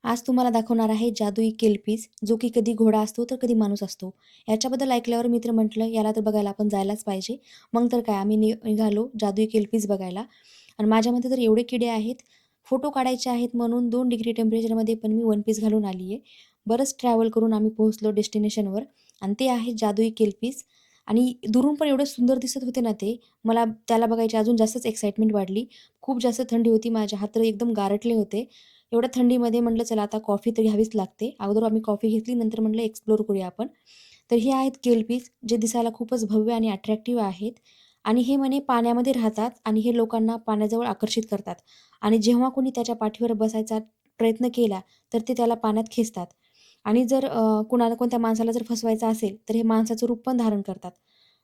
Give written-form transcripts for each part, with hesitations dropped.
आज तुम्हाला दाखवणार आहे जादुई केलपीस, जो की कधी घोडा असतो तर कधी माणूस असतो. याच्याबद्दल ऐकल्यावर मी तर म्हटलं याला तर बघायला आपण जायलाच पाहिजे. मग तर काय आम्ही निघालो जादुई केलपीस बघायला. आणि माझ्या मते तर एवढे किडे आहेत, फोटो काढायचे आहेत म्हणून 2 डिग्री टेम्परेचरमध्ये पण मी वन पीस घालून आली आहे. बरंच ट्रॅव्हल करून आम्ही पोहोचलो डेस्टिनेशनवर आणि ते आहे जादुई केलपीस. आणि दुरून पण एवढे सुंदर दिसत होते ना ते, मला त्याला बघायची अजून जास्तच एक्साइटमेंट वाढली. खूप जास्त थंडी होती, माझे हात तर एकदम गारटले होते. एवढ्या थंडीमध्ये म्हटलं चला आता कॉफी तर घ्यावीच लागते. अगोदर आम्ही कॉफी घेतली, नंतर म्हटलं एक्सप्लोर करूया आपण. तर हे आहेत केलपीस, जे दिसायला खूपच भव्य आणि अट्रॅक्टिव्ह आहेत. आणि हे म्हणे पाण्यामध्ये राहतात आणि हे लोकांना पाण्याजवळ आकर्षित करतात. आणि जेव्हा कोणी त्याच्या पाठीवर बसायचा प्रयत्न केला, तर ते त्याला पाण्यात खेचतात. आणि जर कुणाला कोणत्या माणसाला जर फसवायचं असेल, तर हे माणसाचं रूप पण धारण करतात.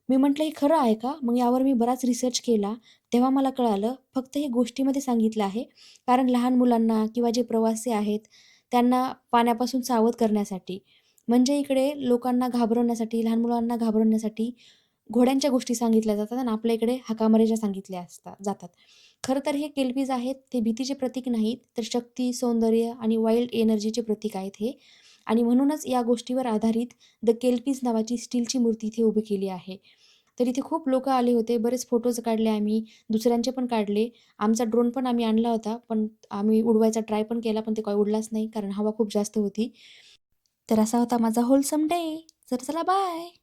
मी म्हटलं, "हे खरं आहे का?" मग यावर मी बराच रिसर्च केला. तेव्हा मला कळालं, फक्त हे गोष्टीमध्ये सांगितलं आहे. कारण लहान मुलांना किंवा जे प्रवासी आहेत, त्यांना पाण्यापासून सावध करण्यासाठी. म्हणजे इकडे लोकांना घाबरवण्यासाठी, लहान मुलांना घाबरवण्यासाठी घोड्यांच्या गोष्टी सांगितल्या जातात आणि आपल्या इकडे हाकामारीच्या सांगितल्या जातात. खरं तर हे केल्वीज आहेत, ते भीतीचे प्रतीक नाहीत, तर शक्ती, सौंदर्य आणि वाईल्ड एनर्जीचे प्रतीक आहेत हे. आणि म्हणूनच या गोष्टीवर आधारित द केल्पीज नावाची स्टीलची मूर्ती इथे उभी केली आहे. तर इथे खूप लोकं आले होते. बरेच फोटोज काढले आम्ही, दुसऱ्यांचे पण काढले. आमचा ड्रोन पण आम्ही आणला होता, पण आम्ही उडवायचा ट्राय पण केला, पण ते काही उडलाच नाही, कारण हवा खूप जास्त होती. तर असा होता माझा होलसम डे. तर चला बाय.